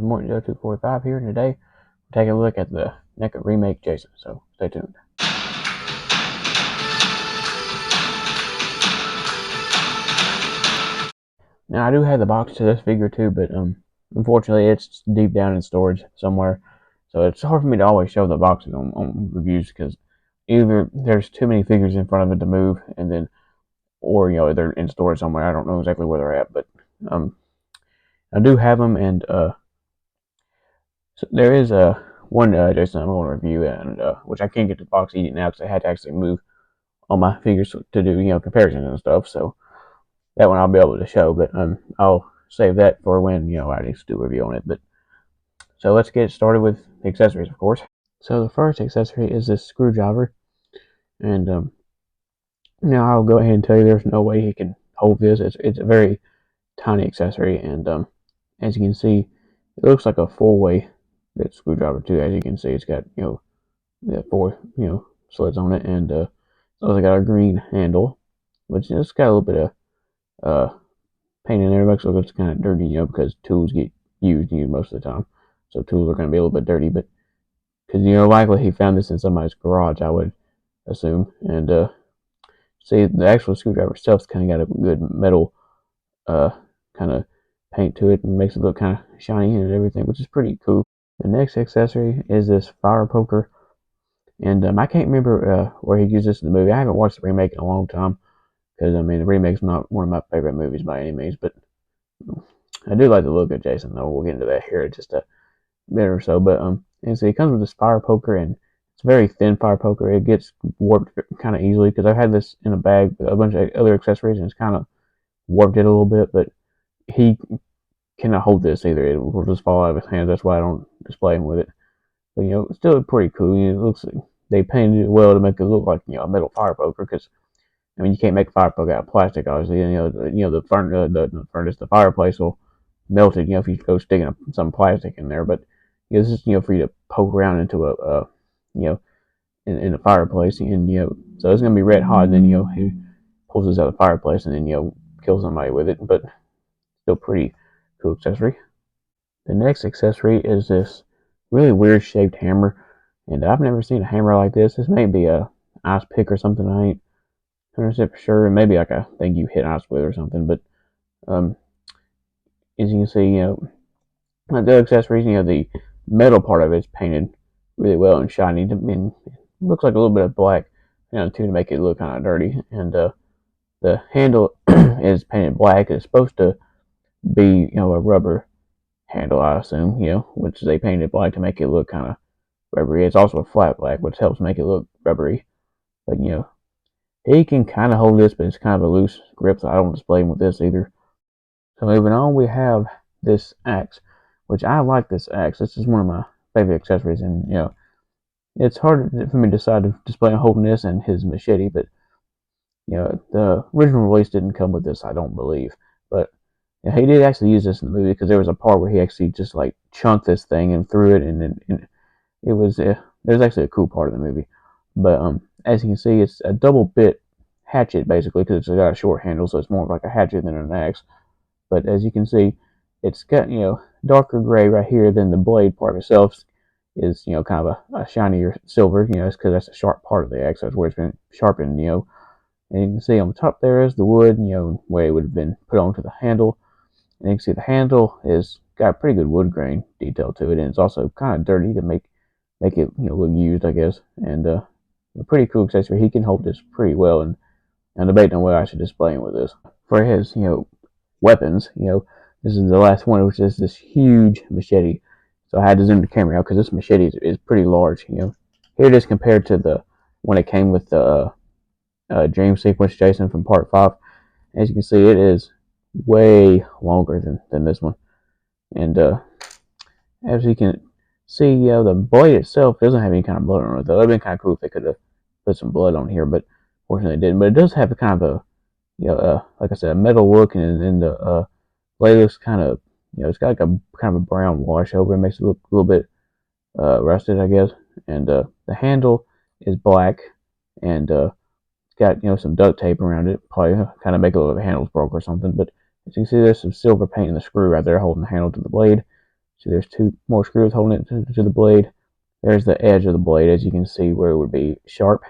Morton 0245 here, and today we're taking a look at the NECA Remake Jason, so stay tuned. Now, I do have the box to this figure too, but unfortunately it's deep down in storage somewhere, so it's hard for me to always show the boxes on reviews, because either there's too many figures in front of it to move, and then, or they're in storage somewhere. I don't know exactly where they're at, but I do have them, and so there is one Jason I'm going to review, and which I can't get the box eaten now because I had to actually move all my figures to do comparisons and stuff. So that one I'll be able to show, but I'll save that for when I need to do a review on it. But so let's get started with the accessories, of course. So the first accessory is this screwdriver, and now I'll go ahead and tell you there's no way he can hold this. It's a very tiny accessory, and as you can see, it looks like a four-way screwdriver too. As you can see, it's got four slits on it, and it's also got a green handle, which just got a little bit of paint in there. It looks like it's kind of dirty, because tools get used most of the time, so tools are going to be a little bit dirty. But because likely he found this in somebody's garage, I would assume. And see, the actual screwdriver itself's kind of got a good metal kind of paint to it, and makes it look kind of shiny and everything, which is pretty cool. The next accessory is this fire poker, and I can't remember where he used this in the movie. I haven't watched the remake in a long time, because the remake's not one of my favorite movies by any means, but I do like the look of Jason, though. We'll get into that here in just a minute or so. But and so he comes with this fire poker, and it's a very thin fire poker. It gets warped kind of easily, because I've had this in a bag with a bunch of other accessories, and it's kind of warped it a little bit. But he cannot hold this either. It will just fall out of his hands. That's why I don't display him with it. But it's still pretty cool. It looks like they painted it well to make it look like a metal fire poker, because you can't make a fire poker out of plastic, obviously. The fireplace will melt it, if you go sticking some plastic in there. But this is for you to poke around into in the fireplace, and so it's gonna be red hot. And then he pulls this out of the fireplace, and then kills somebody with it. But still pretty cool accessory. The next accessory is this really weird shaped hammer, and I've never seen a hammer like this. This may be a ice pick or something. I ain't 100% for sure, and maybe like a thing you hit ice with or something. But as you can see, like the accessories, the metal part of it is painted really well and shiny. It looks like a little bit of black, too, to make it look kind of dirty. And the handle is painted black. It's supposed to be, a rubber handle, I assume, which they painted black to make it look kind of rubbery. It's also a flat black, which helps make it look rubbery. But he can kind of hold this, but it's kind of a loose grip, so I don't display him with this either. So moving on, we have this axe, which I like this axe. This is one of my favorite accessories, and it's hard for me to decide to display him holding this and his machete. But the original release didn't come with this, I don't believe. But he did actually use this in the movie, because there was a part where he actually just like chunked this thing and threw it, and it was there's actually a cool part of the movie. But as you can see, it's a double bit hatchet basically, because it's got a short handle, so it's more like a hatchet than an axe. But as you can see, it's got darker gray right here than the blade part itself is kind of a shinier silver. It's because that's a sharp part of the axe. That's where it's been sharpened. And you can see on the top there is the wood, where it would have been put onto the handle. And you can see the handle is got a pretty good wood grain detail to it, and it's also kind of dirty to make it look used, I guess. And a pretty cool accessory. He can hold this pretty well, and I'm debating on whether I should display him with this. For his weapons, this is the last one, which is this huge machete. So I had to zoom the camera out, because this machete is pretty large. Here it is compared to the one that came with the dream sequence Jason from part 5. As you can see, it is way longer than this one. And as you can see, the blade itself doesn't have any kind of blood on it, though. It would have been kind of cool if they could have put some blood on here, but fortunately it didn't. But it does have a kind of a like I said, a metal look, and the blade looks kind of it's got like a kind of a brown wash over it. It makes it look a little bit rusted, I guess. And the handle is black, and it's got some duct tape around it, probably kind of make it look like the handle's broke or something. But as you can see, there's some silver paint in the screw right there holding the handle to the blade. See, there's two more screws holding it to the blade. There's the edge of the blade, as you can see, where it would be sharp.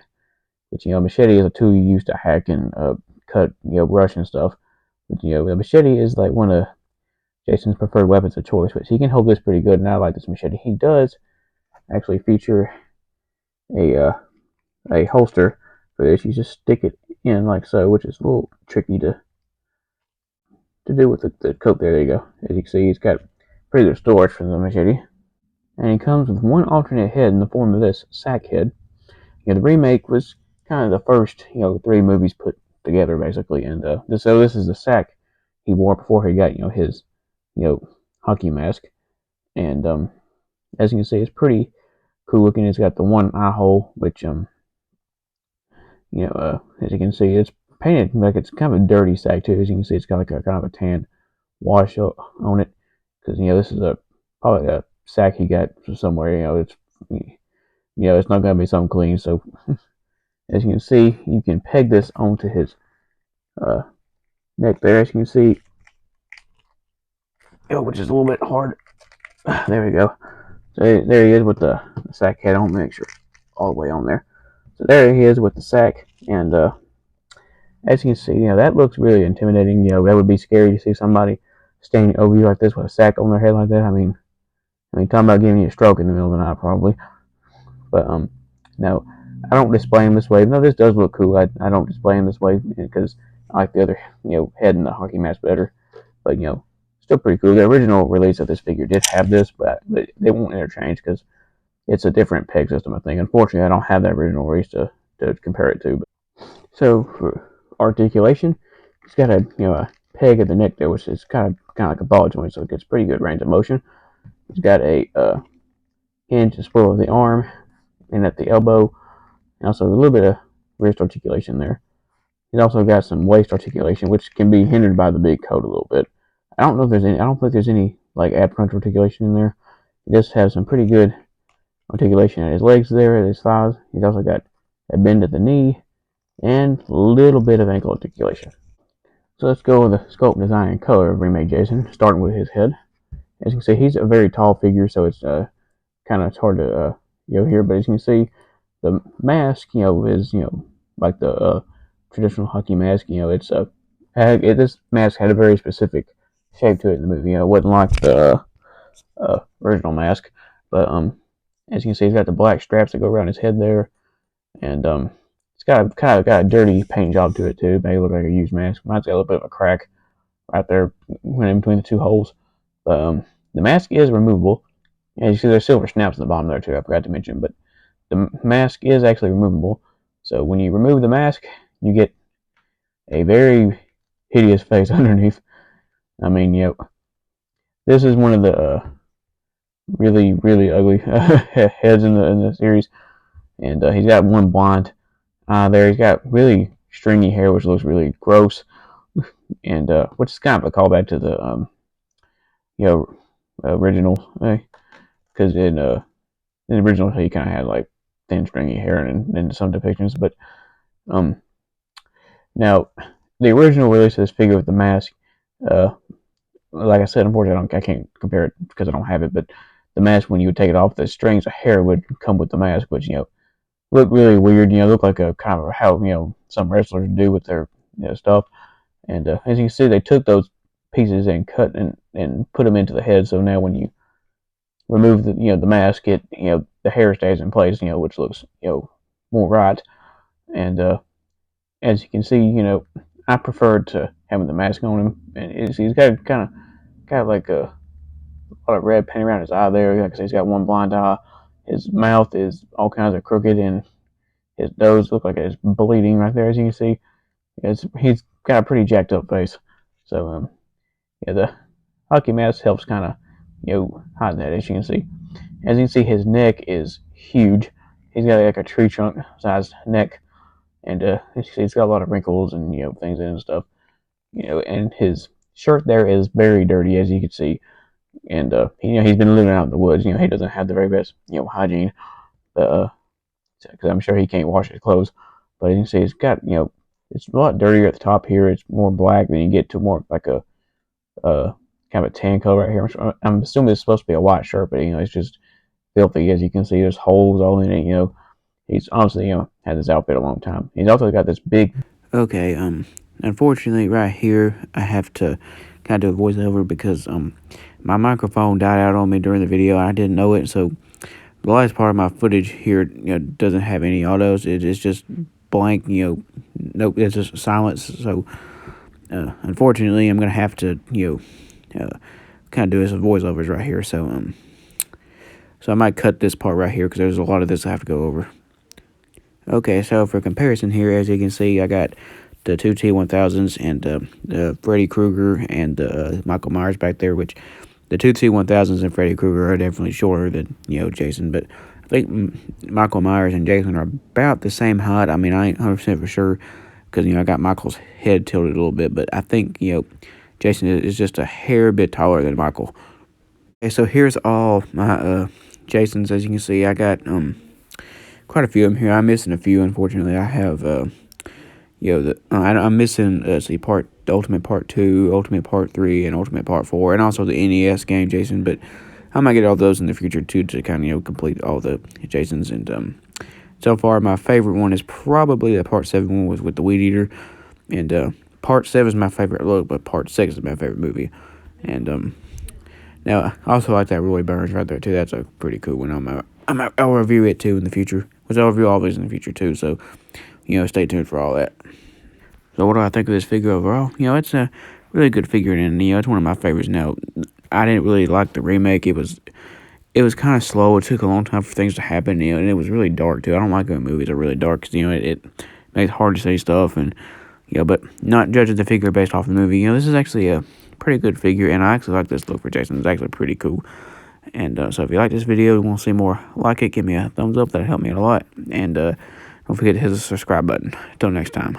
But a machete is a tool you use to hack and cut, brush and stuff. But the machete is like one of Jason's preferred weapons of choice. But he can hold this pretty good, and I like this machete. He does actually feature a a holster for this. You just stick it in like so, which is a little tricky to do with the coat there. There you go. As you can see, he's got pretty good storage for the machete. And he comes with one alternate head in the form of this sack head. The remake was kind of the first, 3 movies put together basically, and this is the sack he wore before he got, his, you know, hockey mask, and as you can see, it's pretty cool looking. It's got the one eye hole, which as you can see, it's painted like it's kind of a dirty sack too. As you can see, it's got like a kind of a tan wash on it, because this is probably a sack he got from somewhere. It's not gonna be something clean. So as you can see, you can peg this onto his uh, neck there. As you can see, which is a little bit hard. There we go. So there he is with the sack head on. Make sure all the way on there. So there he is with the sack, and as you can see, that looks really intimidating. That would be scary to see somebody standing over you like this with a sack on their head like that. I mean, talking about giving you a stroke in the middle of the night, probably. But no, I don't display him this way. No, this does look cool. I don't display him this way because I like the other, head in the hockey mask better. But still pretty cool. The original release of this figure did have this, but they won't interchange because it's a different peg system, I think. Unfortunately, I don't have that original release to compare it to. So for articulation, it's got a peg at the neck there, which is kind of like a ball joint, so it gets pretty good range of motion. It's got a hinge to swivel of the arm and at the elbow, and also a little bit of wrist articulation there. It's also got some waist articulation, which can be hindered by the big coat a little bit. I don't know if there's any. I don't think there's any like ab crunch articulation in there. He does have some pretty good articulation at his legs there, at his thighs. He's also got a bend at the knee and a little bit of ankle articulation. So let's go with the sculpt, design, and color of Remake Jason, starting with his head. As you can see, he's a very tall figure, so it's kind of hard to hear. But as you can see, the mask, is like the traditional hockey mask. It's this mask had a very specific shape to it in the movie. It wasn't like the original mask, but as you can see, he's got the black straps that go around his head there, and it's got kind of got a dirty paint job to it too. May look like a used mask. Mine's got a little bit of a crack right there in between the two holes, but the mask is removable. And you see there's silver snaps at the bottom there too. I forgot to mention, but the mask is actually removable. So when you remove the mask, you get a very hideous face underneath. I mean, this is one of the really, really ugly heads in the series, and he's got one blonde eye there. He's got really stringy hair, which looks really gross, and which is kind of a callback to the original, because in the original he kind of had like thin, stringy hair in some depictions, but now the original release of this figure with the mask, like I said, unfortunately I can't compare it because I don't have it, but the mask, when you would take it off, the strings of hair would come with the mask, which look really weird. Look like a kind of how some wrestlers do with their stuff. And as you can see, they took those pieces and cut and put them into the head. So now when you remove the the mask, it the hair stays in place, which looks more right. And as you can see, I prefer to having the mask on him, and he's got kind of like a lot of red paint around his eye there. Like I said, he's got one blind eye. His mouth is all kinds of crooked, and his nose looks like it's bleeding right there. As you can see, he's got a pretty jacked up face. So the hockey mask helps kind of hide that. As you can see, his neck is huge. He's got like a tree trunk sized neck, and he's got a lot of wrinkles and things in and stuff. And his shirt there is very dirty, as you can see. And he's been living out in the woods. He doesn't have the very best hygiene, because I'm sure he can't wash his clothes. But you can see it's got it's a lot dirtier at the top here. It's more black. Then you get to more like a kind of a tan color right here. I'm assuming it's supposed to be a white shirt, but it's just filthy. As you can see, there's holes all in it. He's honestly had this outfit a long time. He's also got this big. Okay, unfortunately, right here, I have to kind of do a voiceover because my microphone died out on me during the video. I didn't know it, so the last part of my footage here, doesn't have any autos. It's just blank. Nope, it's just silence. So, unfortunately, I'm gonna have to kind of do some voiceovers right here. So I might cut this part right here because there's a lot of this I have to go over. Okay, so for comparison here, as you can see, I got the two T1000s and Freddy Krueger and Michael Myers back there, which the two T1000s and Freddy Krueger are definitely shorter than, Jason, but I think Michael Myers and Jason are about the same height. I mean, I ain't 100% for sure because, I got Michael's head tilted a little bit, but I think, Jason is just a hair bit taller than Michael. Okay, so here's all my Jasons. As you can see, I got quite a few of them here. I'm missing a few, unfortunately. I have I'm missing the Ultimate Part 2, Ultimate Part 3, and Ultimate Part 4, and also the NES game Jason. But I might get all those in the future too to kind of complete all the Jasons. And so far, my favorite one is probably the Part 7 one was with the Weed Eater, and Part 7 is my favorite look, but Part 6 is my favorite movie. And now I also like that Roy Burns right there too. That's a pretty cool one. I'll review it too in the future, which I'll review all these in the future too. So stay tuned for all that. So what do I think of this figure overall? It's a really good figure, and it's one of my favorites. Now, I didn't really like the remake. It was kind of slow. It took a long time for things to happen, and it was really dark too. I don't like when movies are really dark because it makes it hard to say stuff, and but not judging the figure based off the movie. This is actually a pretty good figure, and I actually like this look for Jason. It's actually pretty cool. And so if you like this video and want to see more like it, give me a thumbs up. That'll help me out a lot. And don't forget to hit the subscribe button. Until next time.